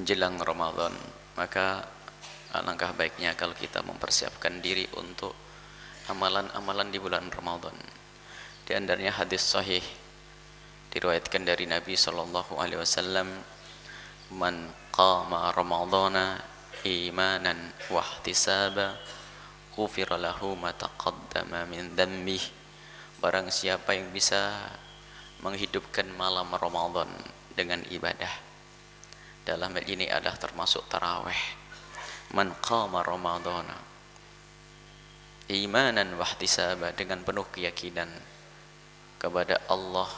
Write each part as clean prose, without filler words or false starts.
menjelang Ramadan, maka alangkah baiknya kalau kita mempersiapkan diri untuk amalan-amalan di bulan Ramadan. Di antaranya hadis sahih diriwayatkan dari Nabi sallallahu alaihi wasallam, "Man qama ramadhana imanan wa ihtisaba, ghufira lahu ma taqaddama min dhanbihi." Barang siapa yang bisa menghidupkan malam Ramadan dengan ibadah, dalam hal ini adalah termasuk tarawih. Man qama ramadhana imanan wa ihtisaba, dengan penuh keyakinan kepada Allah,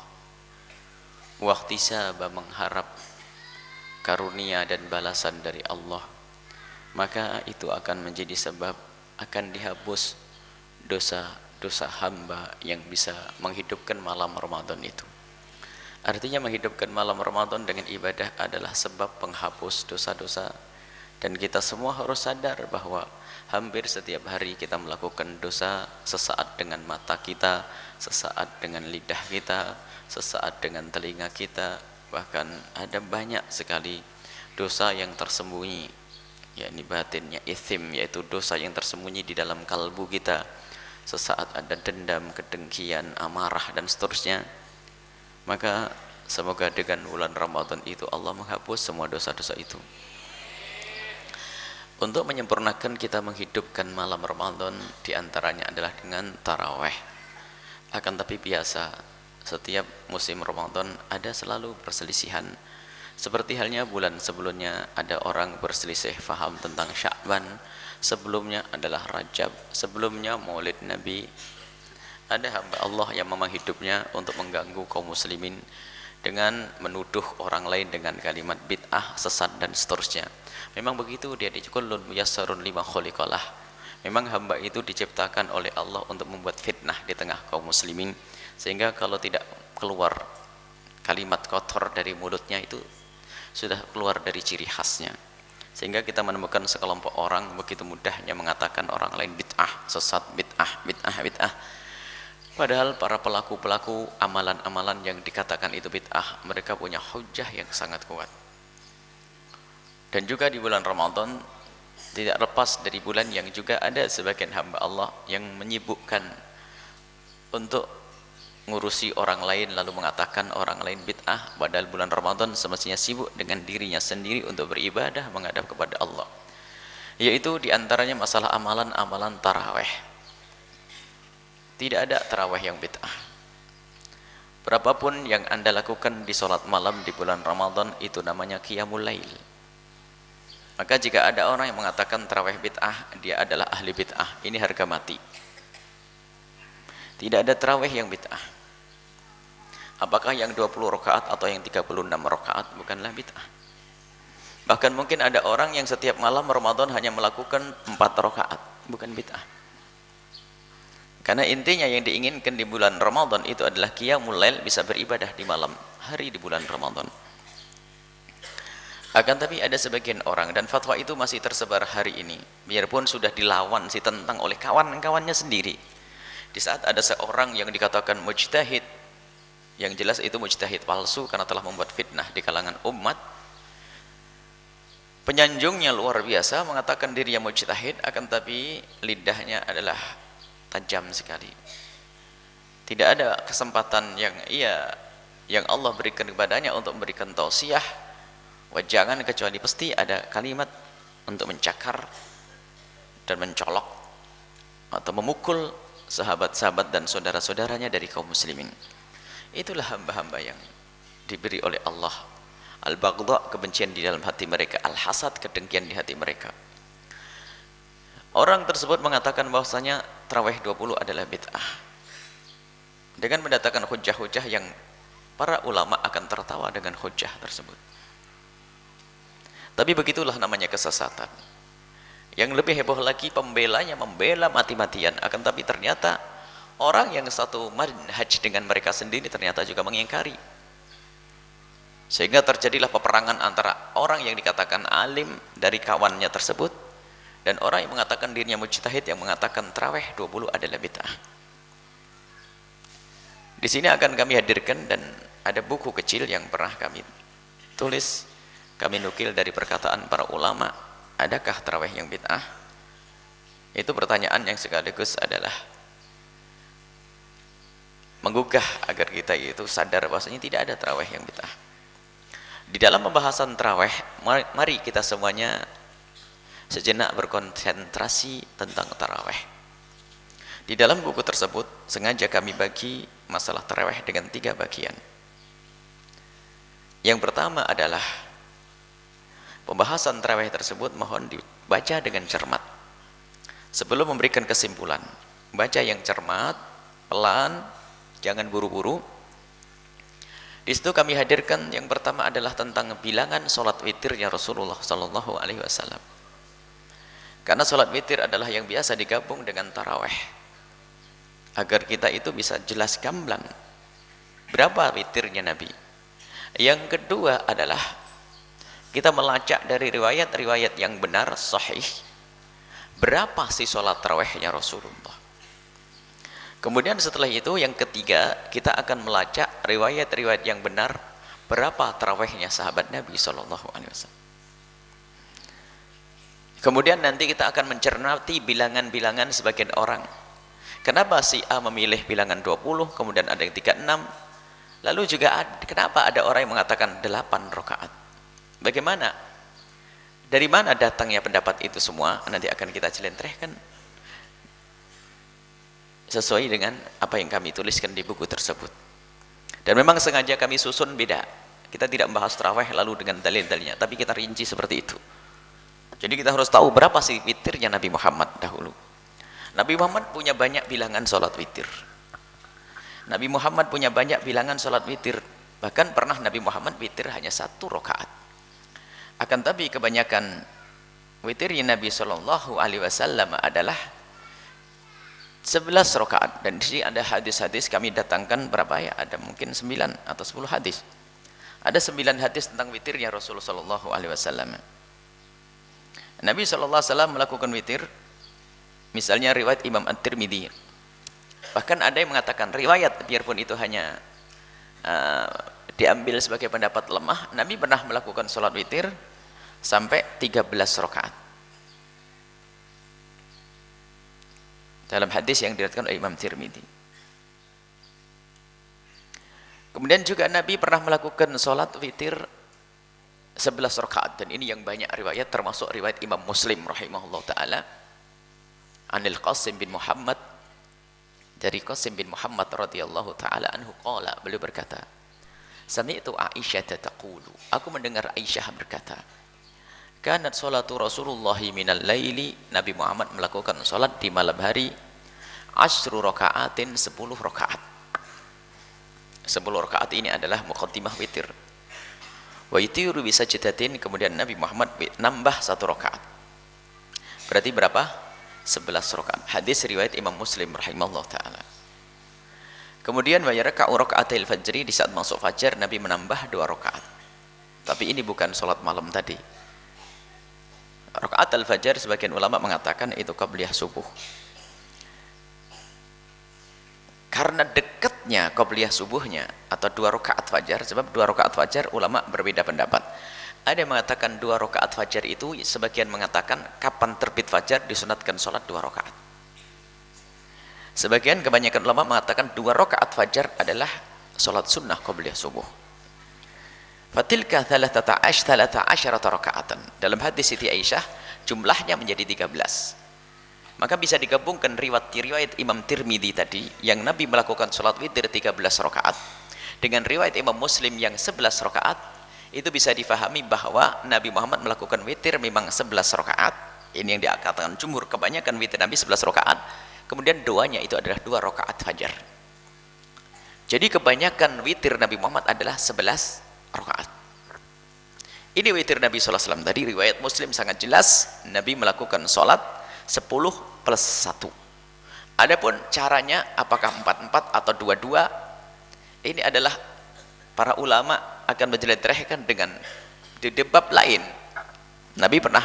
wa ihtisaba, mengharap karunia dan balasan dari Allah, maka itu akan menjadi sebab akan dihapus dosa-dosa hamba yang bisa menghidupkan malam Ramadan itu. Artinya menghidupkan malam Ramadan dengan ibadah adalah sebab penghapus dosa-dosa. Dan kita semua harus sadar bahwa hampir setiap hari kita melakukan dosa, sesaat dengan mata kita, sesaat dengan lidah kita, sesaat dengan telinga kita. Bahkan ada banyak sekali dosa yang tersembunyi, yakni batinnya ithim, yaitu dosa yang tersembunyi di dalam kalbu kita. Sesaat ada dendam, kedengkian, amarah dan seterusnya. Maka semoga dengan bulan Ramadan itu Allah menghapus semua dosa-dosa itu. Untuk menyempurnakan kita menghidupkan malam Ramadan, diantaranya adalah dengan taraweh. Akan tapi biasa, setiap musim Ramadan ada selalu perselisihan. Seperti halnya bulan sebelumnya ada orang berselisih faham tentang Sya'ban, sebelumnya adalah Rajab, sebelumnya Maulid Nabi. Ada hamba Allah yang memang hidupnya untuk mengganggu kaum muslimin dengan menuduh orang lain dengan kalimat bid'ah, sesat dan seterusnya. Memang begitu, dia kullun muyassarun lima khuliqalah. Memang hamba itu diciptakan oleh Allah untuk membuat fitnah di tengah kaum muslimin, sehingga kalau tidak keluar kalimat kotor dari mulutnya itu sudah keluar dari ciri khasnya. Sehingga kita menemukan sekelompok orang begitu mudahnya mengatakan orang lain bid'ah, sesat, bid'ah, bid'ah, bid'ah. Padahal para pelaku-pelaku amalan-amalan yang dikatakan itu bid'ah, mereka punya hujah yang sangat kuat. Dan juga di bulan Ramadan tidak lepas dari bulan yang juga ada sebagian hamba Allah yang menyibukkan untuk ngurusi orang lain, lalu mengatakan orang lain bid'ah, padahal bulan Ramadan semestinya sibuk dengan dirinya sendiri untuk beribadah menghadap kepada Allah. Yaitu diantaranya masalah amalan-amalan taraweh. Tidak ada taraweh yang bid'ah. Berapapun yang Anda lakukan di sholat malam di bulan Ramadan, itu namanya qiyamul lail. Maka jika ada orang yang mengatakan tarawih bid'ah, dia adalah ahli bid'ah. Ini harga mati. Tidak ada tarawih yang bid'ah. Apakah yang 20 rakaat atau yang 36 rakaat bukanlah bid'ah. Bahkan mungkin ada orang yang setiap malam Ramadan hanya melakukan 4 rakaat, bukan bid'ah. Karena intinya yang diinginkan di bulan Ramadan itu adalah qiyamul lail, bisa beribadah di malam hari di bulan Ramadan. Akan tapi ada sebagian orang, dan fatwa itu masih tersebar hari ini, biarpun sudah dilawan si tentang oleh kawan-kawannya sendiri. Di saat ada seorang yang dikatakan mujtahid, yang jelas itu mujtahid palsu karena telah membuat fitnah di kalangan umat, penyanjungnya luar biasa, mengatakan dirinya mujtahid, akan tapi lidahnya adalah tajam sekali. Tidak ada kesempatan yang Allah berikan kepadanya untuk memberikan tausiah, wajangan, kecuali pasti ada kalimat untuk mencakar dan mencolok atau memukul sahabat-sahabat dan saudara-saudaranya dari kaum muslimin. Itulah hamba-hamba yang diberi oleh Allah al-baghdha, kebencian di dalam hati mereka, al-hasad, kedengkian di hati mereka. Orang tersebut mengatakan bahwasanya tarawih 20 adalah bid'ah dengan mendatangkan hujah-hujah yang para ulama akan tertawa dengan hujah tersebut. Tapi begitulah namanya kesesatan. Yang lebih heboh lagi, pembelanya membela mati-matian, akan tapi ternyata orang yang satu manhaj dengan mereka sendiri ternyata juga mengingkari. Sehingga terjadilah peperangan antara orang yang dikatakan alim dari kawannya tersebut dan orang yang mengatakan dirinya mujtahid, yang mengatakan tarawih 20 adalah bid'ah. Di sini akan kami hadirkan, dan ada buku kecil yang pernah kami tulis kami nukil dari perkataan para ulama, adakah tarawih yang bid'ah? Itu pertanyaan yang sekaligus adalah menggugah agar kita itu sadar bahwasanya tidak ada tarawih yang bid'ah. Di dalam pembahasan tarawih, mari kita semuanya sejenak berkonsentrasi tentang tarawih. Di dalam buku tersebut sengaja kami bagi masalah tarawih dengan 3 bagian. Yang pertama adalah pembahasan tarawih tersebut mohon dibaca dengan cermat. Sebelum memberikan kesimpulan, baca yang cermat, pelan, jangan buru-buru. Di situ kami hadirkan yang pertama adalah tentang bilangan sholat witirnya Rasulullah Sallallahu Alaihi Wasallam. Karena sholat witir adalah yang biasa digabung dengan tarawih. Agar kita itu bisa jelas gamblang berapa witirnya Nabi. Yang kedua adalah kita melacak dari riwayat-riwayat yang benar, sahih, berapa sih sholat tarawihnya Rasulullah. Kemudian setelah itu yang ketiga, kita akan melacak riwayat-riwayat yang benar, berapa tarawihnya sahabat Nabi SAW. Kemudian nanti kita akan mencermati bilangan-bilangan sebagian orang. Kenapa si A memilih bilangan 20, kemudian ada yang 36, lalu juga kenapa ada orang yang mengatakan 8 rakaat. Bagaimana? Dari mana datangnya pendapat itu semua? Nanti akan kita celentrehkan sesuai dengan apa yang kami tuliskan di buku tersebut. Dan memang sengaja kami susun beda. Kita tidak membahas tarawih lalu dengan dalil-dalilnya, tapi kita rinci seperti itu. Jadi kita harus tahu berapa sih witirnya Nabi Muhammad dahulu. Nabi Muhammad punya banyak bilangan sholat witir. Nabi Muhammad punya banyak bilangan sholat witir. Bahkan pernah Nabi Muhammad witir hanya 1 rakaat. Akan tapi kebanyakan witirnya Nabi Shallallahu Alaihi Wasallam adalah 11 rakaat. Dan di sini ada hadis-hadis kami datangkan berapa ya? Ada mungkin 9 atau 10 hadis. Ada 9 hadis tentang witirnya Rasulullah Shallallahu Alaihi Wasallam. Nabi Shallallahu Alaihi Wasallam melakukan witir. Misalnya riwayat Imam At-Tirmidzi. Bahkan ada yang mengatakan riwayat biarpun itu hanya diambil sebagai pendapat lemah, Nabi pernah melakukan sholat witir sampai 13 rakaat. Dalam hadis yang diriwayatkan oleh Imam Tirmidzi. Kemudian juga Nabi pernah melakukan sholat witir 11 rakaat, dan ini yang banyak riwayat, termasuk riwayat Imam Muslim rahimahullah ta'ala Anil Qasim bin Muhammad, dari Qasim bin Muhammad radhiyallahu ta'ala anhu qala, beliau berkata, sami'tu Aisyah taqulu, aku mendengar Aisyah berkata, kanat salatu Rasulullah minal laili, Nabi Muhammad melakukan salat di malam hari 10 rakaatin, 10 rakaat. 10 rakaat ini adalah muqaddimah witir. Wa yutiru bi sajdatin, kemudian Nabi Muhammad nambah 1 rakaat. Berarti berapa? 11 rakaat. Hadis riwayat Imam Muslim rahimahullah ta'ala. Kemudian wa yarka'u raka'atil fajri, di saat masuk fajar Nabi menambah 2 rakaat. Tapi ini bukan salat malam tadi. Rakaat al-fajar sebagian ulama mengatakan itu qabliyah subuh. Karena dekatnya qabliyah subuhnya atau 2 rakaat fajar, sebab 2 rakaat fajar ulama berbeda pendapat. Ada yang mengatakan 2 rakaat fajar itu, sebagian mengatakan kapan terbit fajar disunatkan sholat 2 rakaat. Sebagian kebanyakan ulama mengatakan 2 rakaat fajar adalah sholat sunnah qabliyah subuh. Fatilka 13 rakaatan. Dalam hadis Siti Aisyah jumlahnya menjadi 13. Maka bisa digabungkan riwayat Imam Tirmidzi tadi yang Nabi melakukan sholat witir 13 rakaat dengan riwayat Imam Muslim yang 11 rakaat. Itu bisa difahami bahwa Nabi Muhammad melakukan witir memang 11 rakaat. Ini yang dikatakan jumhur, kebanyakan witir Nabi 11 rakaat. Kemudian doanya itu adalah 2 rakaat fajar. Jadi kebanyakan witir Nabi Muhammad adalah 11 rakaat. Ini witir Nabi SAW. Tadi riwayat Muslim sangat jelas, Nabi melakukan sholat 10 plus 1. Adapun caranya apakah 44 atau 22, ini adalah para ulama akan menjelaskan dengan di bab lain. Nabi pernah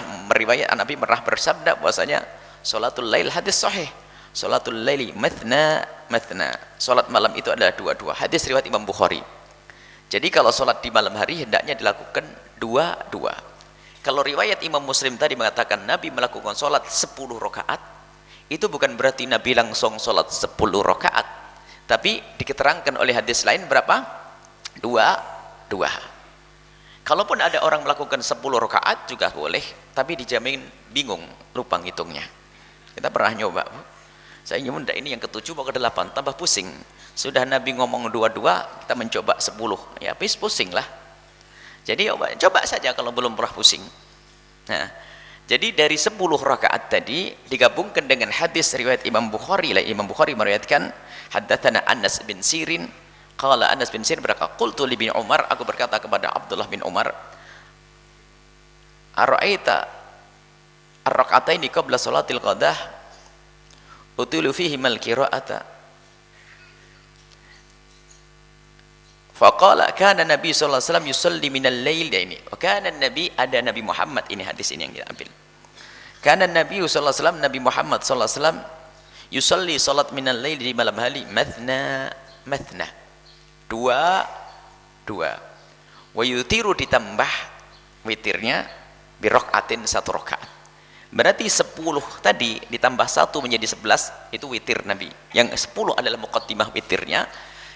bersabda bahwasanya salatul lail, hadis sahih, salatul laili mathna mathna, salat malam itu adalah 2-2, hadis riwayat Imam Bukhari. Jadi kalau sholat di malam hari hendaknya dilakukan dua. Kalau riwayat Imam Muslim tadi mengatakan Nabi melakukan sholat 10 rakaat, itu bukan berarti Nabi langsung sholat 10 rakaat, tapi diketerangkan oleh hadis lain berapa? Dua. Kalaupun ada orang melakukan 10 rakaat juga boleh, tapi dijamin bingung, lupa ngitungnya. Kita pernah nyoba, saya nyumun ini yang ke-7 mau ke-8, tambah pusing. Sudah Nabi ngomong 2, kita mencoba 10, ya habis pusing lah. Jadi coba saja kalau belum pernah pusing. Nah, jadi dari 10 rakaat tadi digabungkan dengan hadis riwayat Imam Bukhari. Imam Bukhari meriwayatkan haddatsana Anas bin Sirin, qala Anas bin Sirin berkata, qultu li bin Umar, aku berkata kepada Abdullah bin Umar, ara'aita ar-rak'ataini qabla salatil qadah utilu fihi mal qira'ata. Faqala kana Nabi sallallahu alaihi wasallam yusalli minal lail, ini. Wa kana Nabi, ada Nabi Muhammad, ini hadis ini yang kita ambil. Kana Nabi sallallahu alaihi wasallam, Nabi Muhammad sallallahu alaihi wasallam yusalli salat minal lail, di malam hari, mathna. Dua. Wa yutiru, ditambah witirnya bi rakaatin, 1 rakaat. Berarti 10 tadi ditambah 1 menjadi 11, itu witir Nabi. Yang 10 adalah muqaddimah witirnya,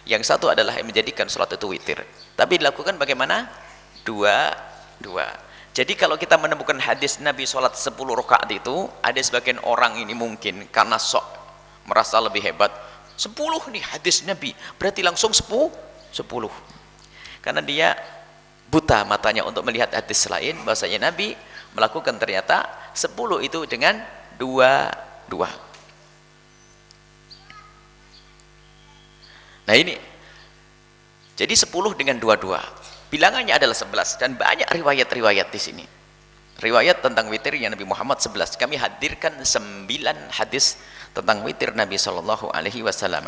yang 1 adalah yang menjadikan sholat itu witir. Tapi dilakukan bagaimana? Dua. Jadi kalau kita menemukan hadis Nabi sholat 10 rakaat itu, ada sebagian orang ini mungkin karena sok merasa lebih hebat, 10 nih hadis Nabi, berarti langsung 10. Karena dia buta matanya untuk melihat hadis lain, bahasanya Nabi melakukan ternyata 10 itu dengan 2. Nah ini, jadi 10 dengan 2. Bilangannya adalah 11, dan banyak riwayat-riwayat di sini. Riwayat tentang witirnya Nabi Muhammad 11. Kami hadirkan 9 hadis tentang witir Nabi Shallallahu Alaihi Wasallam.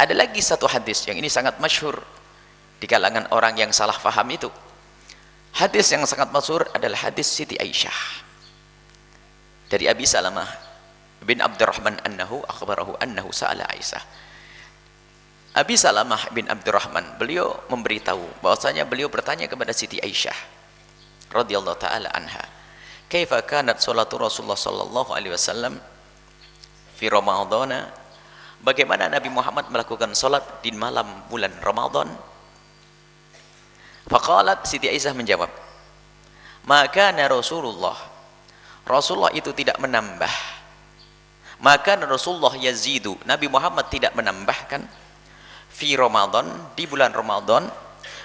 Ada lagi satu hadis yang ini sangat masyhur di kalangan orang yang salah faham itu. Hadis yang sangat masyhur adalah hadis Siti Aisyah dari Abi Salamah bin Abdurrahman annahu akhbarahu annahu sa'ala Aisyah. Abi Salamah bin Abdurrahman, beliau memberitahu bahwasanya beliau bertanya kepada Siti Aisyah radhiyallahu taala anha, kaifa kanat salatu Rasulullah sallallahu alaihi wasallam fi Ramadhan, bagaimana Nabi Muhammad melakukan salat di malam bulan Ramadan? Faqalat, Siti Aisyah menjawab, maka Rasulullah itu tidak menambah, maka Rasulullah yazidu, Nabi Muhammad tidak menambahkan fi Ramadan, di bulan Ramadan,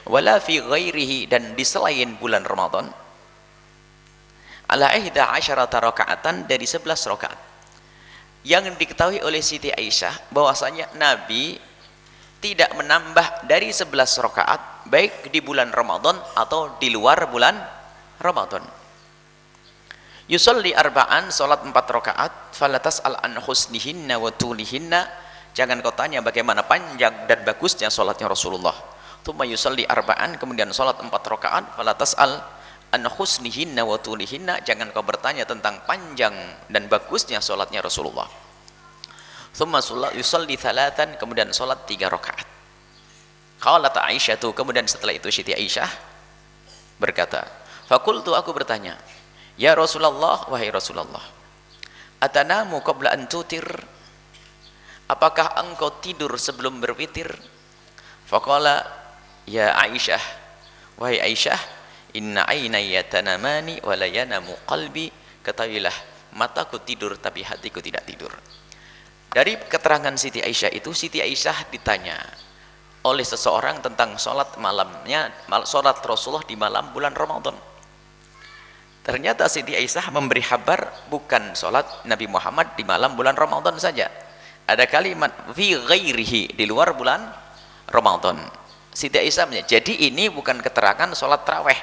wala fi ghairihi, dan di selain bulan Ramadan, ala 11 rakaatan, dari 11 rakaat. Yang diketahui oleh Siti Aisyah bahwasanya Nabi tidak menambah dari 11 rakaat baik di bulan Ramadan atau di luar bulan Ramadan. Yusalli arba'an, salat 4 rakaat, falatas al-an husnihinna wa tulihinna, jangan kau tanya bagaimana panjang dan bagusnya sholatnya Rasulullah. Tsumma yusalli arba'an, kemudian sholat 4 rakaat, fala tas'al an husnihinna wa tulihinna, jangan kau bertanya tentang panjang dan bagusnya sholatnya Rasulullah. Tsumma yusalli thalathan, kemudian sholat 3 rakaat. Qalat Aisyah, kemudian setelah itu Siti Aisyah berkata, faqultu, aku bertanya, ya Rasulullah, wahai Rasulullah, atanamu qabla an tutir, apakah engkau tidur sebelum berwitir? Faqala, ya Aisyah, wahai Aisyah, inna aynaya tanamani wa la yanamu qalbi, ketahuilah mataku tidur tapi hatiku tidak tidur. Dari keterangan Siti Aisyah itu, Siti Aisyah ditanya oleh seseorang tentang sholat malamnya, sholat Rasulullah di malam bulan Ramadan. Ternyata Siti Aisyah memberi kabar bukan sholat Nabi Muhammad di malam bulan Ramadan saja, ada kalimat fi ghairihi, di luar bulan Ramadan. Siti Aisyah, jadi ini bukan keterangan sholat taraweh.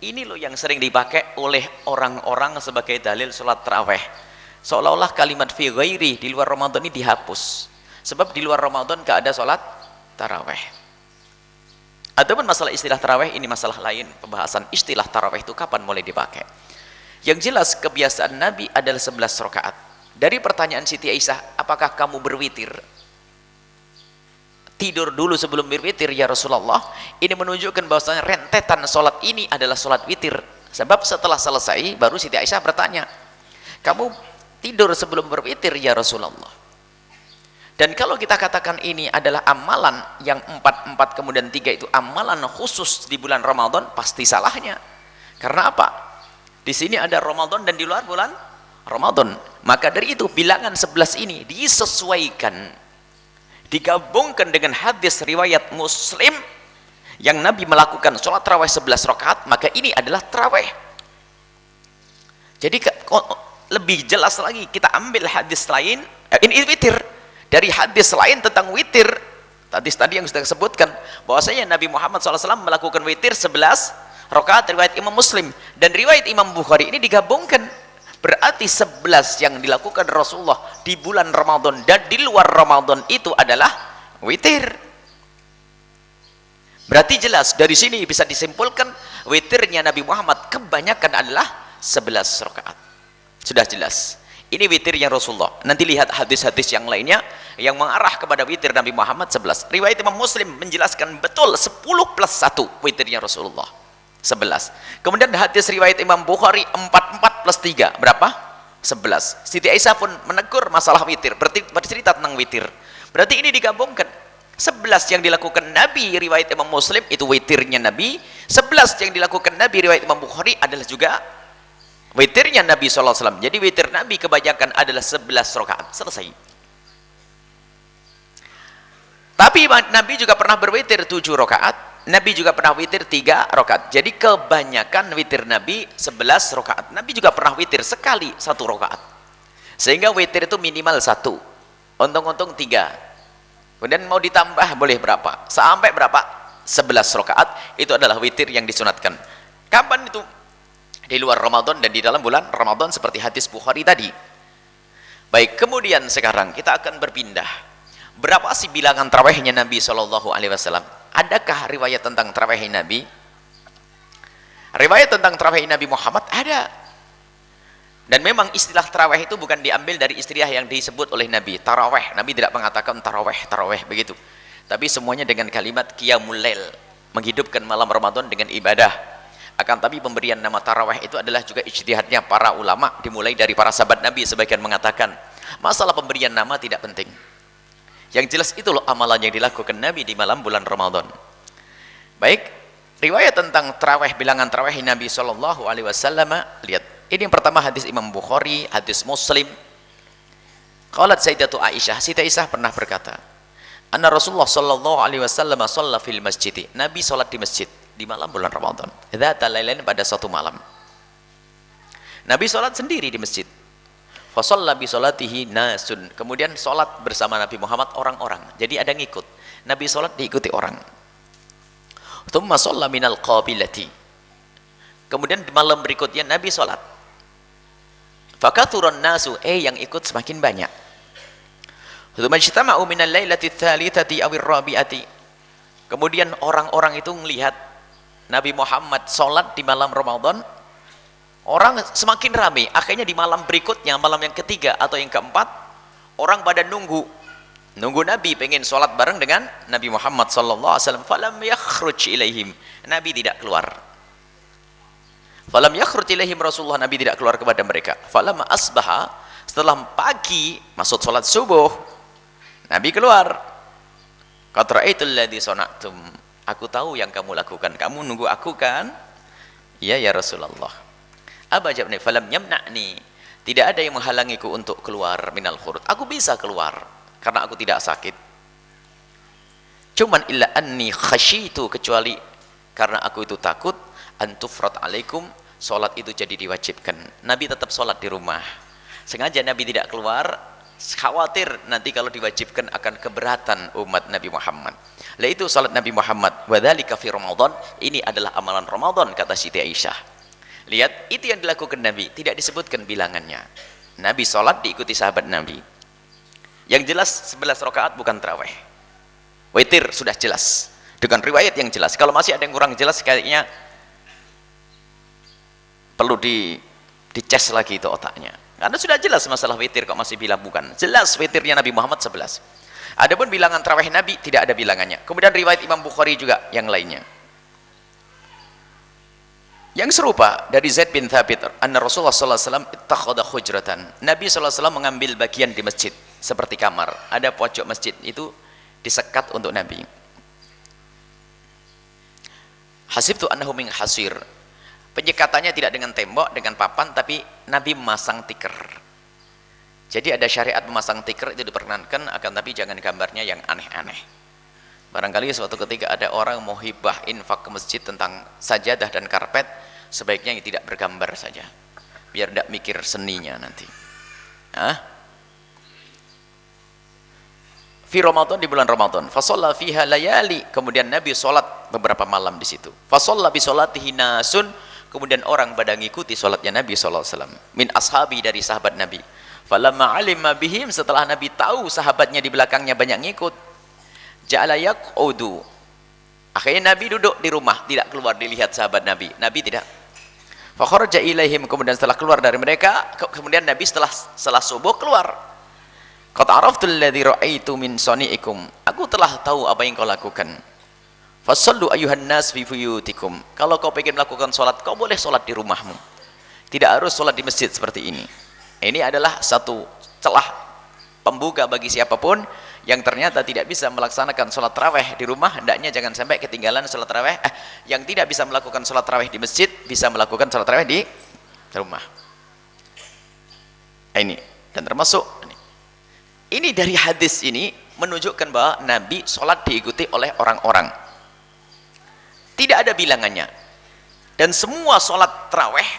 Ini loh yang sering dipakai oleh orang-orang sebagai dalil sholat taraweh. Seolah-olah kalimat fi ghairi, di luar Ramadan, ini dihapus. Sebab di luar Ramadan gak ada sholat taraweh. Adapun masalah istilah taraweh, ini masalah lain. Pembahasan istilah taraweh itu kapan mulai dipakai. Yang jelas kebiasaan Nabi adalah 11 rakaat. Dari pertanyaan Siti Aisyah, apakah kamu berwitir? tidur dulu sebelum berwitir ya Rasulullah. Ini menunjukkan bahwasanya rentetan sholat ini adalah sholat witir. Sebab setelah selesai baru Siti Aisyah bertanya, kamu tidur sebelum berwitir ya Rasulullah? Dan kalau kita katakan ini adalah amalan yang 4 kemudian 3 itu amalan khusus di bulan Ramadan, pasti salahnya. Karena apa? Di sini ada Ramadan dan di luar bulan Ramadan. Maka dari itu bilangan 11 ini disesuaikan, digabungkan dengan hadis riwayat Muslim yang Nabi melakukan sholat tarawih 11 rakaat, maka ini adalah tarawih. Jadi lebih jelas lagi kita ambil hadis lain, ini witir, dari hadis lain tentang witir. Tadi yang sudah disebutkan bahwasanya Nabi Muhammad SAW melakukan witir 11 rakaat riwayat Imam Muslim dan riwayat Imam Bukhari, ini digabungkan. Berarti 11 yang dilakukan Rasulullah di bulan Ramadan dan di luar Ramadan itu adalah witir. Berarti jelas dari sini bisa disimpulkan witirnya Nabi Muhammad kebanyakan adalah 11 rakaat. Sudah jelas. Ini witirnya Rasulullah. Nanti lihat hadis-hadis yang lainnya yang mengarah kepada witir Nabi Muhammad 11. Riwayat Imam Muslim menjelaskan betul 10 plus 1 witirnya Rasulullah 11. Kemudian hadis riwayat Imam Bukhari 4 plus 3 berapa? 11. Siti Aisyah pun menegur masalah witir, bercerita tentang witir. Berarti ini digabungkan. 11 yang dilakukan Nabi riwayat Imam Muslim itu witirnya Nabi, 11 yang dilakukan Nabi riwayat Imam Bukhari adalah juga witirnya Nabi SAW. Jadi witir Nabi kebanyakan adalah 11 rakaat. Selesai. Tapi Nabi juga pernah berwitir 7 rakaat, Nabi juga pernah witir 3 rakaat. Jadi kebanyakan witir Nabi 11 rakaat. Nabi juga pernah witir sekali 1 rakaat. Sehingga witir itu minimal 1. Untung-untung 3. Kemudian mau ditambah boleh berapa? Sampai berapa? 11 rakaat. Itu adalah witir yang disunatkan. Kapan itu? Di luar Ramadan dan di dalam bulan Ramadan seperti hadis Bukhari tadi. Baik, kemudian sekarang kita akan berpindah. Berapa sih bilangan tarawihnya Nabi SAW? Adakah riwayat tentang tarawih Nabi? Riwayat tentang tarawih Nabi Muhammad ada. Dan memang istilah tarawih itu bukan diambil dari istilah yang disebut oleh Nabi, tarawih. Nabi tidak mengatakan tarawih begitu. Tapi semuanya dengan kalimat qiyamul lail, menghidupkan malam Ramadan dengan ibadah. Akan tapi pemberian nama tarawih itu adalah juga ijtihadnya para ulama, dimulai dari para sahabat Nabi. Sebagian mengatakan masalah pemberian nama tidak penting. Yang jelas itu loh amalan yang dilakukan Nabi di malam bulan Ramadan. Baik, riwayat tentang tarawih, bilangan tarawih Nabi SAW, lihat. Ini yang pertama hadis Imam Bukhari, hadis Muslim. Qalat Sayyidatu Aisyah, Siti Aisyah pernah berkata, anna Rasulullah sallallahu alaihi wasallam shalla fil masjid. Nabi salat di masjid di malam bulan Ramadan. Dzata lailain, pada satu malam. Nabi salat sendiri di masjid. Fa shalla bi salatihi nasun. Kemudian salat bersama Nabi Muhammad orang-orang. Jadi ada ngikut. Nabi salat diikuti orang. Tsumma shalla minal qabilati. Kemudian di malam berikutnya Nabi salat. Fakathuran nasu, yang ikut semakin banyak. Tsumajtama'u minal lailati tsalitsati awir rabi'ati. Kemudian orang-orang itu melihat Nabi Muhammad salat di malam Ramadan, orang semakin ramai. Akhirnya di malam berikutnya, malam yang ketiga atau yang keempat, orang pada nunggu Nabi pengen salat bareng dengan Nabi Muhammad sallallahu alaihi wasallam. Falam yakhruj ilaihim. Nabi tidak keluar. Falam yakhruj ilaihim Rasulullah, Nabi tidak keluar kepada mereka. Falam asbaha, setelah pagi masuk salat subuh, Nabi keluar. Qad ra'aitul ladzi sana'tum. Aku tahu yang kamu lakukan. Kamu nunggu aku kan? Iya ya Rasulullah. Apa jawabnya? Falam yamna'ni. Tidak ada yang menghalangiku untuk keluar minal khurut. Aku bisa keluar karena aku tidak sakit. Cuman illa anni khasyitu, kecuali karena aku itu takut antufrat alaikum, sholat itu jadi diwajibkan. Nabi tetap sholat di rumah. Sengaja Nabi tidak keluar, khawatir nanti kalau diwajibkan akan keberatan umat Nabi Muhammad. Lah itu sholat Nabi Muhammad. Wadzalika fi Ramadan, ini adalah amalan Ramadan, kata Siti Aisyah. Lihat, itu yang dilakukan Nabi, tidak disebutkan bilangannya. Nabi sholat diikuti sahabat Nabi. Yang jelas 11 rakaat bukan tarawih. Witir sudah jelas dengan riwayat yang jelas. Kalau masih ada yang kurang jelas, kayaknya perlu dicas lagi itu otaknya. Karena sudah jelas masalah witir, kok masih bilang bukan. Jelas witirnya Nabi Muhammad 11. Adapun bilangan tarawih Nabi tidak ada bilangannya. Kemudian riwayat Imam Bukhari juga yang lainnya. Yang serupa dari Zaid bin Thabit, anna Rasulullah sallallahu alaihi wasallam ittakhadha hujratan. Nabi sallallahu alaihi wasallam mengambil bagian di masjid seperti kamar. Ada pojok masjid itu disekat untuk Nabi. Hasibtu annahu min hasir. Penyekatannya tidak dengan tembok, dengan papan, tapi Nabi memasang tikar. Jadi ada syariat memasang tikar itu diperkenankan, akan tapi jangan gambarnya yang aneh-aneh. Barangkali suatu ketika ada orang mau hibah infak ke masjid tentang sajadah dan karpet, sebaiknya tidak bergambar saja, biar tidak mikir seninya nanti. Fi Ramadan, di bulan Ramadan, fasalla fiha layali, kemudian Nabi sholat beberapa malam di situ. Fasalla bi sholatihi nasun, kemudian orang pada ngikuti sholatnya Nabi sallallahu alaihi wasallam. Min ashabi, dari sahabat Nabi. Falamma alima bihim, setelah Nabi tahu sahabatnya di belakangnya banyak ngikut, ja'ala yaq'udu. Akhirnya Nabi duduk di rumah, tidak keluar dilihat sahabat Nabi. Nabi tidak. Fa kharaja ilaihim, kemudian setelah keluar dari mereka, kemudian Nabi setelah subuh keluar. Qad araftu alladhi ra'aitu min sani'ikum. Aku telah tahu apa yang kau lakukan. Fasallu ayuhan nas fi buyutikum. Kalau kau ingin melakukan salat, kau boleh salat di rumahmu. Tidak harus salat di masjid seperti ini. Ini adalah satu celah pembuka bagi siapapun yang ternyata tidak bisa melaksanakan sholat tarawih di rumah. Hendaknya jangan sampai ketinggalan sholat tarawih. Yang tidak bisa melakukan sholat tarawih di masjid bisa melakukan sholat tarawih di rumah. Ini dan termasuk ini dari hadis ini menunjukkan bahwa Nabi sholat diikuti oleh orang-orang, tidak ada bilangannya, dan semua sholat tarawih,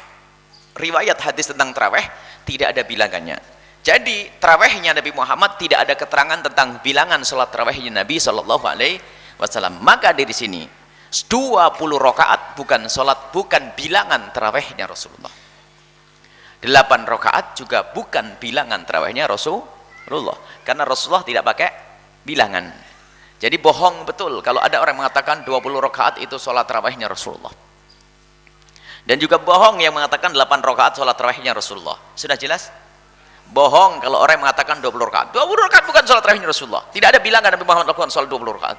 riwayat hadis tentang tarawih tidak ada bilangannya. Jadi tarawihnya Nabi Muhammad tidak ada keterangan tentang bilangan sholat tarawihnya Nabi Shallallahu Alaihi Wasallam. Maka dari sini 20 rakaat bukan sholat, bukan bilangan tarawihnya Rasulullah. 8 rakaat juga bukan bilangan tarawihnya Rasulullah, karena Rasulullah tidak pakai bilangan. Jadi bohong betul kalau ada orang mengatakan 20 rakaat itu sholat tarawihnya Rasulullah. Dan juga bohong yang mengatakan 8 rakaat sholat tarawihnya Rasulullah. Sudah jelas? Bohong kalau orang yang mengatakan 20 rakaat. 20 rakaat bukan sholat tarawihnya Rasulullah. Tidak ada bilangan Nabi Muhammad lakukan sholat 20 rakaat.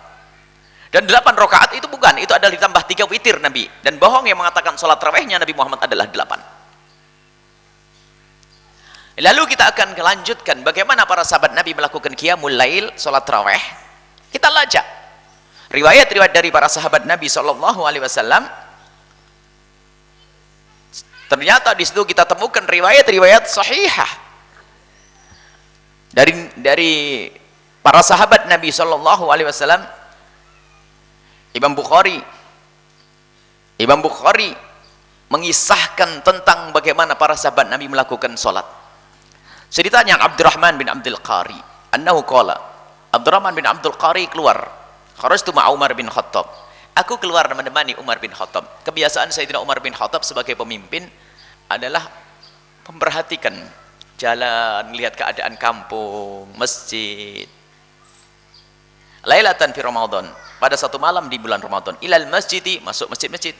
Dan 8 rakaat itu bukan, itu adalah ditambah 3 witir Nabi. Dan bohong yang mengatakan sholat tarawihnya Nabi Muhammad adalah 8. Lalu kita akan melanjutkan bagaimana para sahabat Nabi melakukan qiyamul lail, sholat tarawih. Kita lacak riwayat-riwayat dari para sahabat Nabi SAW. Ternyata di situ kita temukan riwayat-riwayat sahihah dari para sahabat Nabi Shallallahu Alaihi Wasallam. Imam Bukhari mengisahkan tentang bagaimana para sahabat Nabi melakukan sholat. Ceritanya Abdurrahman bin Abdul Qari, annahu qala, Abdurrahman bin Abdul Qari keluar, kharajtu ma'a Umar bin Khattab. Aku keluar menemani Umar bin Khattab. Kebiasaan Sayyidina Umar bin Khattab sebagai pemimpin adalah memperhatikan jalan, melihat keadaan kampung, masjid. Lailatan fi Ramadan, pada satu malam di bulan Ramadan, ilal masjidi, masuk masjid-masjid.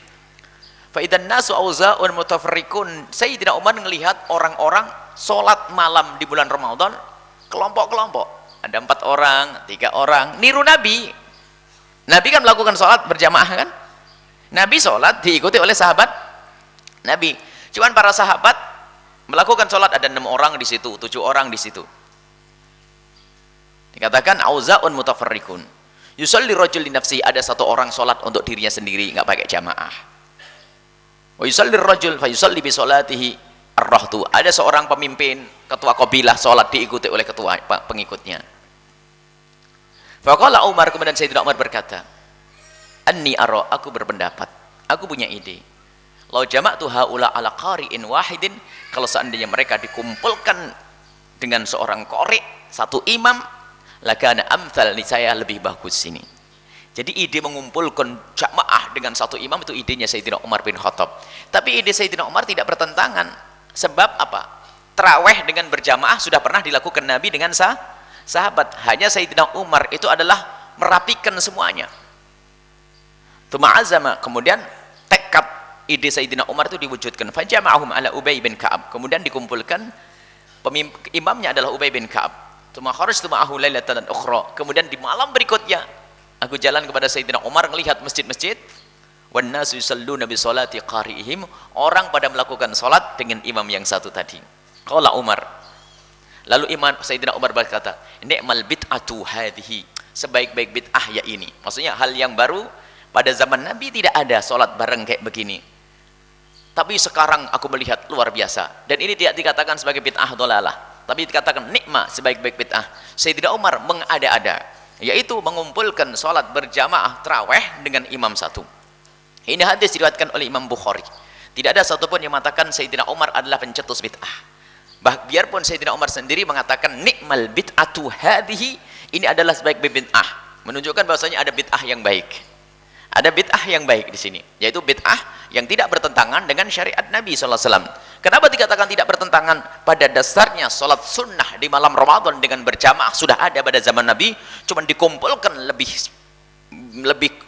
Fa idan nasu auza'un mutafarriqun. Sayyidina Umar melihat orang-orang salat malam di bulan Ramadan kelompok-kelompok. Ada 4 orang, 3 orang, niru Nabi. Nabi kan melakukan sholat berjamaah kan? Nabi sholat diikuti oleh sahabat Nabi. Cuman para sahabat melakukan sholat, ada 6 orang di situ, 7 orang di situ. Dikatakan auza'un mutafarriqun. Yusalli rajul li nafsi, ada 1 orang sholat untuk dirinya sendiri, nggak pakai jamaah. Wa yusalli rajul fa yusalli bi sholatihi ar-rahtu. Ada seorang pemimpin, ketua kabilah sholat diikuti oleh ketua pengikutnya. Faqala Umar, kemudian Sayyidina Umar berkata, anni ara, aku berpendapat, aku punya ide. Lau jama'tu haula ala qari'in wahidin, kalau seandainya mereka dikumpulkan dengan seorang qari', satu imam, lakana amthal, saya lebih bagus ini. Jadi ide mengumpulkan jamaah dengan satu imam itu idenya Sayyidina Umar bin Khattab. Tapi ide Sayyidina Umar tidak bertentangan. Sebab apa? Tarawih dengan berjamaah sudah pernah dilakukan Nabi dengan sahabat. Hanya Sayyidina Umar itu adalah merapikan semuanya. Tuma'azama, kemudian tekad ide Sayyidina Umar itu diwujudkan. Fajama'ahum ala Ubay bin Ka'ab, kemudian dikumpulkan, imamnya adalah Ubay bin Ka'ab. Tsumma kharajtu ma'ahu lailatan ukhra. Kemudian di malam berikutnya aku jalan kepada Sayyidina Umar melihat masjid-masjid wan nasu yusalluna bi sholati qari'ihim, orang pada melakukan salat dengan imam yang satu tadi. Qala Umar, lalu Sayyidina Umar berkata, ni'mal bid'atu hadhihi, sebaik-baik bid'ah ya ini. Maksudnya hal yang baru, pada zaman Nabi tidak ada salat bareng kayak begini, tapi sekarang aku melihat luar biasa. Dan ini tidak dikatakan sebagai bid'ah dhalalah, tapi dikatakan nikmah, sebaik-baik bid'ah. Sayyidina Umar mengada-ada, yaitu mengumpulkan sholat berjamaah tarawih dengan imam satu. Ini hadis diriwayatkan oleh Imam Bukhari. Tidak ada satupun yang mengatakan Sayyidina Umar adalah pencetus bid'ah. Biarpun Sayyidina Umar sendiri mengatakan nikmal bid'atu hadhihi, ini adalah sebaik-baik bid'ah, menunjukkan bahwasanya ada bid'ah yang baik. Ada bid'ah yang baik di sini, yaitu bid'ah yang tidak bertentangan dengan syariat Nabi SAW. Kenapa dikatakan tidak bertentangan? Pada dasarnya sholat sunnah di malam Ramadan dengan berjamaah sudah ada pada zaman Nabi, cuman dikumpulkan lebih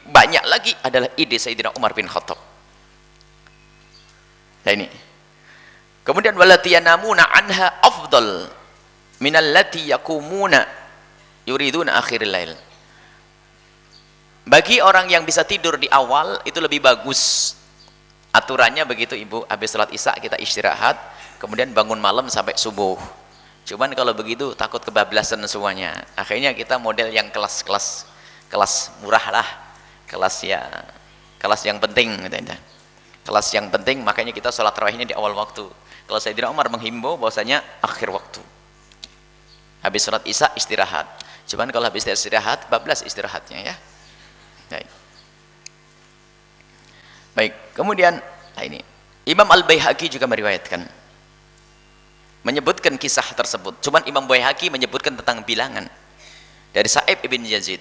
banyak lagi adalah ide Sayyidina Umar bin Khattab. Nah ini. Kemudian walati yanamuna anha afdal minallati yakumuna yuriduna akhiril lail. Bagi orang yang bisa tidur di awal itu lebih bagus. Aturannya begitu Ibu, habis salat Isya kita istirahat, kemudian bangun malam sampai subuh. Cuman kalau begitu takut kebablasan semuanya. Akhirnya kita model yang kelas murah lah. Kelas yang penting gitu. Kelas yang penting, makanya kita sholat tarawihnya di awal waktu. Kalau Sayyidina Umar menghimbau bahwasanya akhir waktu. Habis salat Isya istirahat. Cuman kalau habis istirahat bablas istirahatnya ya. Baik, kemudian ini Imam Al-Baihaqi juga meriwayatkan, menyebutkan kisah tersebut. Cuman Imam Baihaqi menyebutkan tentang bilangan dari Sa'ib ibn Yazid.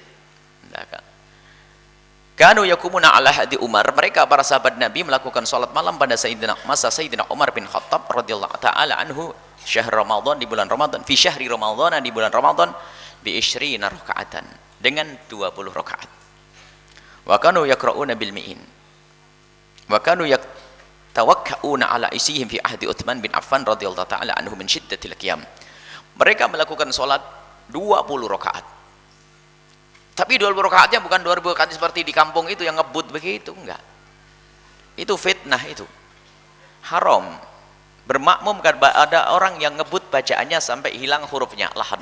Kanu yakumuna ala hadi Umar, mereka para sahabat Nabi melakukan salat malam pada masa Sayyidina Umar bin Khattab radhiyallahu taala anhu, syahr Ramadan, di bulan Ramadan, fi syahri Ramadan, di bulan Ramadan, bi 20 rakaatan, dengan 20 rakaat. Wa kanu yaqra'una bil mi'in. Wa kanu yatawakka'una ala isihim fi ahdi Utsman bin Affan radhiyallahu taala anhu min syiddatil qiyam. Mereka melakukan salat 20 rakaat. Tapi 20 rakaatnya bukan 20 rakaat seperti di kampung itu yang ngebut begitu, enggak. Itu fitnah itu. Haram. Bermakmum kan ada orang yang ngebut bacaannya sampai hilang hurufnya, lahan.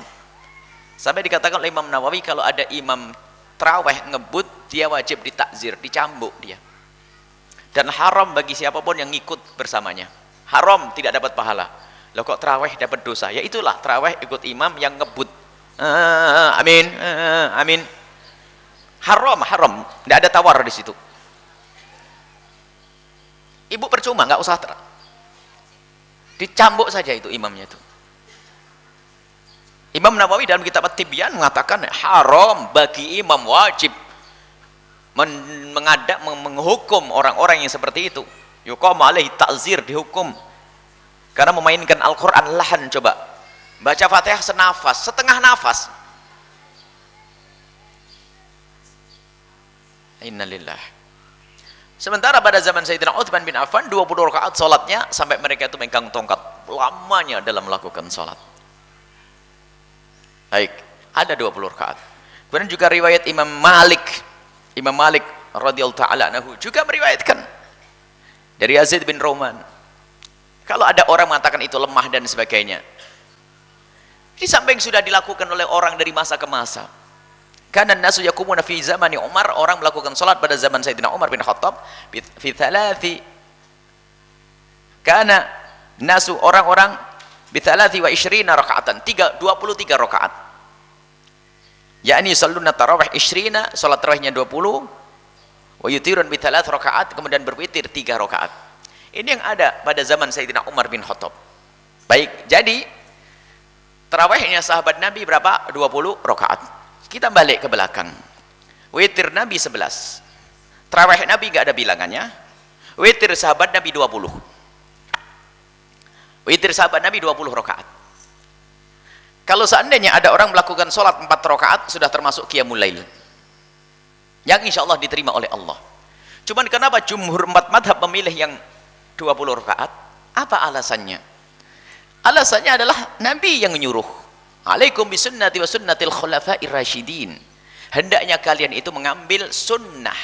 Sampai dikatakan oleh Imam Nawawi kalau ada imam tarawih ngebut, dia wajib ditakzir, dicambuk dia. Dan haram bagi siapapun yang ngikut bersamanya. Haram, tidak dapat pahala. Loh kok tarawih dapat dosa? Ya itulah tarawih ikut imam yang ngebut. Amin, amin. Haram, tidak ada tawar di situ. Ibu percuma, nggak usah dicambuk saja itu imamnya itu. Imam Nawawi dalam kitab At-Tibyan mengatakan haram bagi imam, wajib menghukum orang-orang yang seperti itu. Yuqam alaihi ta'zir, dihukum karena memainkan Al-Quran lahan. Coba baca Fatihah senafas, setengah nafas. Innalillah. Sementara pada zaman Sayyidina Utsman bin Affan 20 rakaat salatnya sampai mereka itu megang tongkat lamanya dalam melakukan salat. Baik, ada 20 rakaat. Kemudian juga riwayat Imam Malik radhiyallahu taala anhu juga meriwayatkan dari Yazid bin Roman. Kalau ada orang mengatakan itu lemah dan sebagainya, di samping sudah dilakukan oleh orang dari masa ke masa. Kana nasu yakumuna fi zamani Umar, orang melakukan salat pada zaman Sayyidina Umar bin Khattab fi thalathi, kana nasu orang-orang bi 23 rakaatan, 23 rakaat. Yakni salluna tarawih 20, salat tarawihnya 20, wa yutirun bi 3 rakaat, kemudian berwitir 3 rakaat. Ini yang ada pada zaman Sayyidina Umar bin Khattab. Baik, jadi tarawihnya sahabat Nabi berapa? 20 rakaat. Kita balik ke belakang. Witir Nabi 11. Tarawih Nabi enggak ada bilangannya. Witir sahabat Nabi 20. Witir sahabat Nabi 20 rakaat. Kalau seandainya ada orang melakukan sholat 4 rakaat, sudah termasuk qiyamul lail, yang insya Allah diterima oleh Allah. Cuman kenapa jumhur 4 madhab memilih yang 20 rakaat? Apa alasannya? Alasannya adalah Nabi yang menyuruh. Alaikum bisunnati wa sunnatil khulafa'ir rasyidin. Hendaknya kalian itu mengambil sunnah,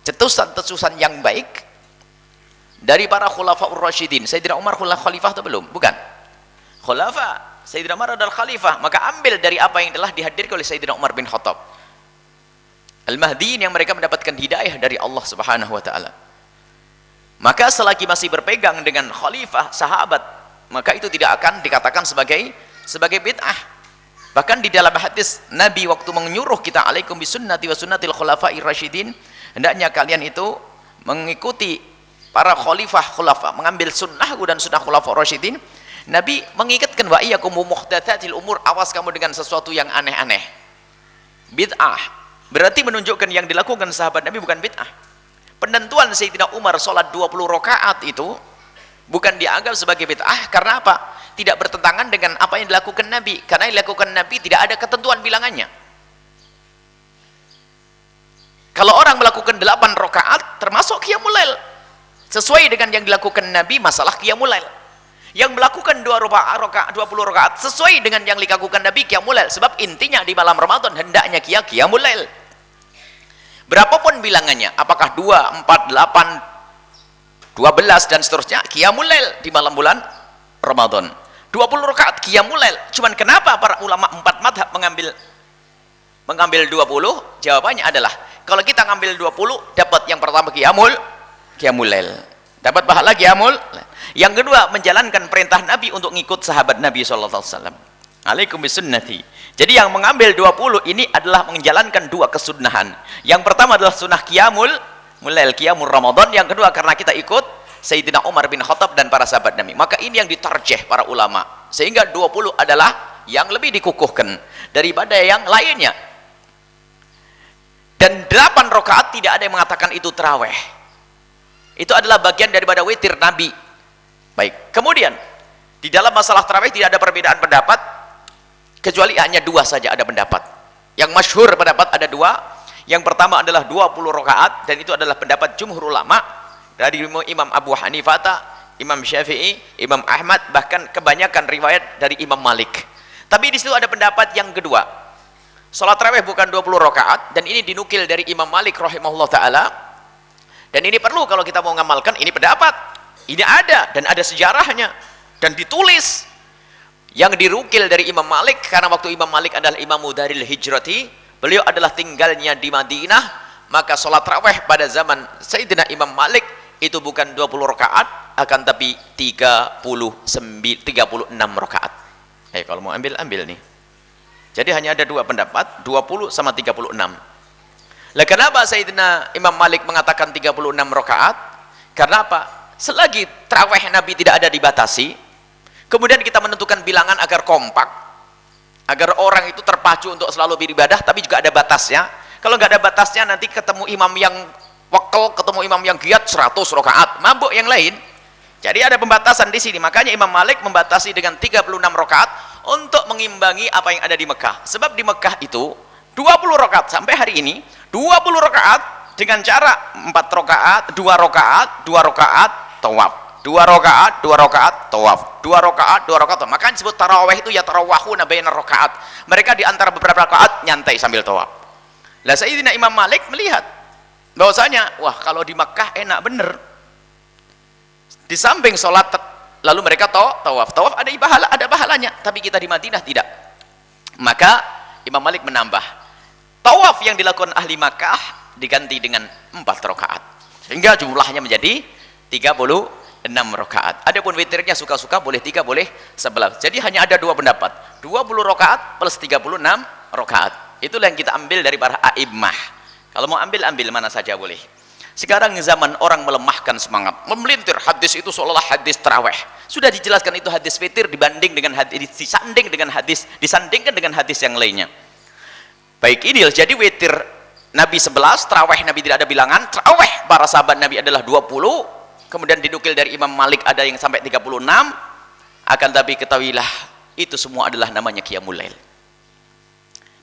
cetusan-cetusan yang baik dari para khulafa'ur rasyidin. Sayyidina Umar khalifah atau belum? Bukan. Khulafa. Sayyidina Umar adalah khalifah, maka ambil dari apa yang telah dihadirkan oleh Sayyidina Umar bin Khattab. Al-Mahdiin yang mereka mendapatkan hidayah dari Allah Subhanahu wa taala. Maka selagi masih berpegang dengan khalifah sahabat, maka itu tidak akan dikatakan sebagai bid'ah. Bahkan di dalam hadis Nabi waktu menyuruh kita alaikum bisunnati wa sunnatil khulafa'ir rasyidin, hendaknya kalian itu mengikuti para khulafa, mengambil sunnahku dan sunnah khulafa'ur rasyidin. Nabi mengingatkan wa iyyakum muhdatsatil umur, awas kamu dengan sesuatu yang aneh-aneh. Bid'ah berarti menunjukkan yang dilakukan sahabat Nabi bukan bid'ah. Penentuan Sayyidina Umar salat 20 rakaat itu bukan dianggap sebagai bid'ah karena apa? Tidak bertentangan dengan apa yang dilakukan Nabi, karena yang dilakukan Nabi tidak ada ketentuan bilangannya. Kalau orang melakukan 8 rakaat termasuk qiyamul lail sesuai dengan yang dilakukan Nabi, masalah qiyamul lail. Yang melakukan 20 rakaat sesuai dengan yang dilakukan Nabi, qiyamul lail. Sebab intinya di malam Ramadan hendaknya qiyamul lail. Berapapun bilangannya, apakah 2, 4, 8, 12 dan seterusnya, qiyamul lail di malam bulan Ramadan. 20 rakaat qiyamul lail. Cuman kenapa para ulama 4 madhab mengambil 20? Jawabannya adalah kalau kita ngambil 20 dapat yang pertama qiyamul lail. Dapat pahala qiyamul lail. Yang kedua menjalankan perintah Nabi untuk ngikut sahabat Nabi sallallahu alaihi wasallam. Alaikum bisunnati. Jadi yang mengambil 20 ini adalah menjalankan 2 kesunahan. Yang pertama adalah sunnah qiyamul lail, qiyamul Ramadan. Yang kedua karena kita ikut Sayyidina Umar bin Khattab dan para sahabat Nabi. Maka ini yang ditarjih para ulama. Sehingga 20 adalah yang lebih dikukuhkan daripada yang lainnya. Dan 8 rakaat tidak ada yang mengatakan itu tarawih. Itu adalah bagian daripada witir Nabi. Baik. Kemudian di dalam masalah tarawih tidak ada perbedaan pendapat kecuali hanya 2 saja ada pendapat. Yang masyhur pendapat ada 2. Yang pertama adalah 20 rakaat dan itu adalah pendapat jumhur ulama. Dari Imam Abu Hanifah, Imam Syafi'i, Imam Ahmad, bahkan kebanyakan riwayat dari Imam Malik. Tapi di situ ada pendapat yang kedua. Salat tarawih bukan 20 rakaat dan ini dinukil dari Imam Malik rahimahullah taala. Dan ini perlu kalau kita mau ngamalkan ini pendapat. Ini ada dan ada sejarahnya dan ditulis. Yang dirukil dari Imam Malik karena waktu Imam Malik adalah Imam Daril Hijrati, beliau adalah tinggalnya di Madinah, maka salat tarawih pada zaman Sayyidina Imam Malik itu bukan 20 rakaat akan tapi 36 rakaat. Kalau mau ambil nih. Jadi hanya ada 2 pendapat, 20 sama 36. Lah kenapa Sayyidina Imam Malik mengatakan 36 rakaat? Karena apa? Selagi tarawih Nabi tidak ada dibatasi, kemudian kita menentukan bilangan agar kompak, agar orang itu terpacu untuk selalu beribadah, tapi juga ada batasnya. Kalau nggak ada batasnya nanti ketemu imam yang wakil, ketemu imam yang giat 100 rakaat, mabuk yang lain. Jadi ada pembatasan di sini. Makanya Imam Malik membatasi dengan 36 rakaat untuk mengimbangi apa yang ada di Mekah. Sebab di Mekah itu 20 rakaat sampai hari ini 20 rakaat dengan cara 4 rakaat, 2 rakaat, 2 rakaat tawaf. 2 rakaat, 2 rakaat tawaf. 2 rakaat, 2 rakaat tawaf. Makanya disebut tarawih itu ya tarawahuna bainar rakaat. Mereka di antara beberapa rakaat nyantai sambil tawaf. Lah Sayyidina Imam Malik melihat bahwasanya wah kalau di Makkah enak bener. Di samping sholat lalu mereka tawaf ada pahalanya, tapi kita di Madinah tidak. Maka Imam Malik menambah tawaf yang dilakukan ahli Makkah diganti dengan 4 rakaat sehingga jumlahnya menjadi 36 rakaat. Adapun witirnya suka-suka, boleh 3 boleh 11. Jadi hanya ada 2 pendapat, 20 rakaat plus 36 rakaat. Itulah yang kita ambil dari para a'immah. Kalau mau ambil mana saja boleh. Sekarang zaman orang melemahkan semangat, memelintir hadis itu seolah hadis tarawih. Sudah dijelaskan itu hadis witir disandingkan dengan hadis yang lainnya. Baik, ini jadi witir Nabi 11, tarawih Nabi tidak ada bilangan, tarawih para sahabat Nabi adalah 20, kemudian dinukil dari Imam Malik ada yang sampai 36. Akan tapi ketahuilah itu semua adalah namanya qiyamul lail.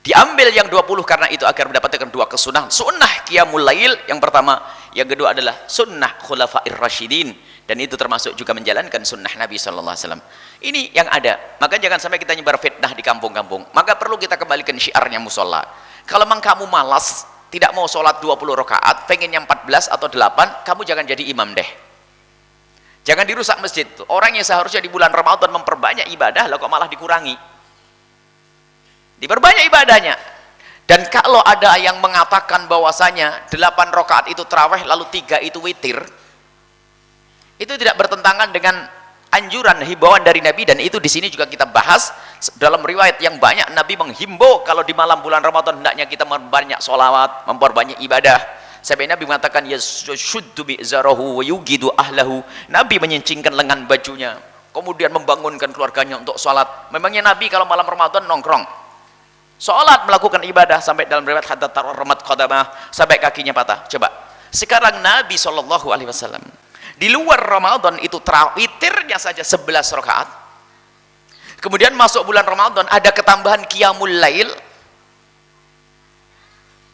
Diambil yang 20 karena itu agar mendapatkan 2 kesunahan. Sunnah qiyamul lail yang pertama, yang kedua adalah sunnah khulafa'ir rasyidin. dan itu termasuk juga menjalankan sunnah Nabi sallallahu alaihi wasallam. Ini yang ada. Maka jangan sampai kita nyebar fitnah di kampung-kampung. Maka perlu kita kembalikan syiarnya musola. Kalau memang kamu malas, tidak mau sholat 20 rakaat, pengennya 14 atau 8, kamu jangan jadi imam deh. Jangan dirusak masjid. Orang yang seharusnya di bulan Ramadan memperbanyak ibadah, lah kok malah dikurangi. Diperbanyak ibadahnya. Dan kalau ada yang mengatakan bahwasanya 8 rakaat itu tarawih lalu 3 itu witir, itu tidak bertentangan dengan anjuran himbauan dari Nabi, dan itu di sini juga kita bahas dalam riwayat yang banyak. Nabi menghimbau kalau di malam bulan Ramadan hendaknya kita memperbanyak sholawat, memperbanyak ibadah. Sampai Nabi mengatakan yashuddu bi'zarahu wa yugidu ahlahu. Nabi menyincingkan lengan bajunya, kemudian membangunkan keluarganya untuk sholat. Memangnya Nabi kalau malam Ramadan nongkrong? Sholat, melakukan ibadah sampai dalam riwayat hatta tarramat qadamah, sampai kakinya patah. Coba sekarang Nabi SAW di luar Ramadan itu witirnya saja 11 rakaat. Kemudian masuk bulan Ramadan ada ketambahan qiyamul lail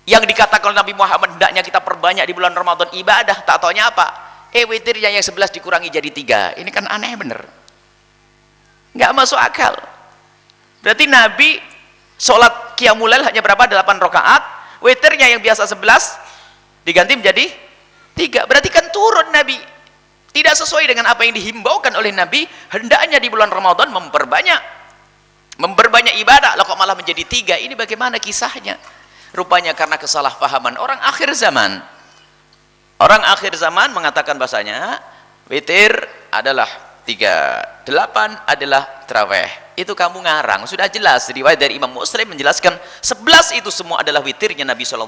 yang dikatakan Nabi Muhammad hendaknya kita perbanyak di bulan Ramadan ibadah. Tak taunya apa? Witirnya yang 11 dikurangi jadi 3. Ini kan aneh bener, nggak masuk akal. Berarti Nabi sholat qiyamul lail hanya berapa? 8 rakaat. Witirnya yang biasa 11 diganti menjadi 3. Berarti kan turun Nabi, tidak sesuai dengan apa yang dihimbaukan oleh Nabi. Hendaknya di bulan Ramadan memperbanyak ibadah, lah kok malah menjadi 3. Ini bagaimana kisahnya? Rupanya karena kesalahpahaman orang akhir zaman. Orang akhir zaman mengatakan bahasanya witir adalah 3, 8 adalah tarawih. Itu kamu ngarang. Sudah jelas riwayat dari Imam Muslim menjelaskan 11 itu semua adalah witirnya Nabi SAW.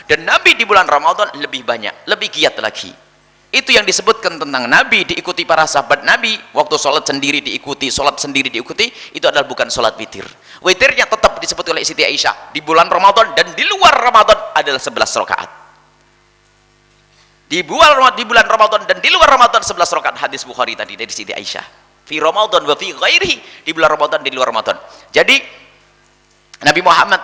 Dan Nabi di bulan Ramadan lebih banyak, lebih giat lagi. Itu yang disebutkan tentang Nabi diikuti para sahabat Nabi. Waktu sholat sendiri diikuti, sholat sendiri diikuti, itu adalah bukan sholat witir. Witirnya tetap disebut oleh Siti Aisyah di bulan Ramadan dan di luar Ramadan adalah 11 rakaat. Di bulan Ramadan dan di luar Ramadan 11 rakaat. Hadis Bukhari tadi dari Siti Aisyah. Fi Ramadan wa fi ghairihi, di bulan Ramadan di luar Ramadan. Jadi Nabi Muhammad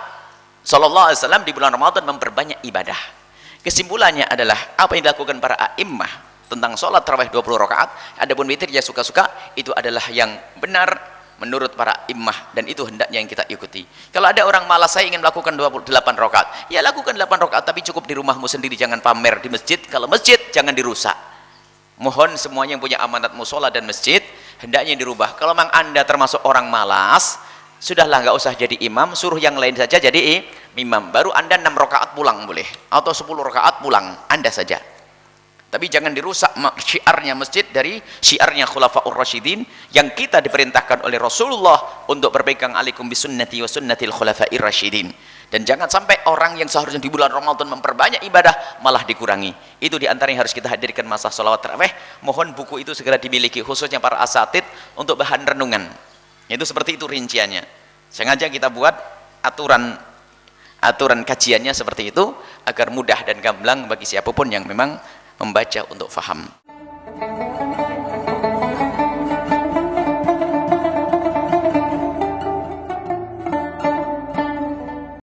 SAW di bulan Ramadan memperbanyak ibadah. Kesimpulannya adalah apa yang dilakukan para a'immah tentang sholat tarawih 20 rakaat, adapun witir ya suka-suka, itu adalah yang benar menurut para immah, dan itu hendaknya yang kita ikuti. Kalau ada orang malas, saya ingin melakukan 28 rakaat, ya lakukan 8 rakaat, tapi cukup di rumahmu sendiri, jangan pamer di masjid. Kalau masjid jangan dirusak. Mohon semuanya yang punya amanat musola dan masjid hendaknya dirubah. Kalau memang Anda termasuk orang malas, sudahlah, nggak usah jadi imam, suruh yang lain saja jadi imam. Baru Anda 6 rakaat pulang boleh, atau 10 rakaat pulang Anda saja. Tapi jangan dirusak syiarnya masjid dari syiarnya Khulafaur Rasyidin yang kita diperintahkan oleh Rasulullah untuk berpegang alaikum bisunnati wa sunnatil khulafair rasyidin. Dan jangan sampai orang yang seharusnya di bulan Ramadan memperbanyak ibadah malah dikurangi. Itu diantara yang harus kita hadirkan masa sholawat tarawih. Mohon buku itu segera dimiliki, khususnya para asatid, untuk bahan renungan. Itu seperti itu rinciannya. Sengaja kita buat aturan kajiannya seperti itu agar mudah dan gamblang bagi siapapun yang memang membaca untuk faham.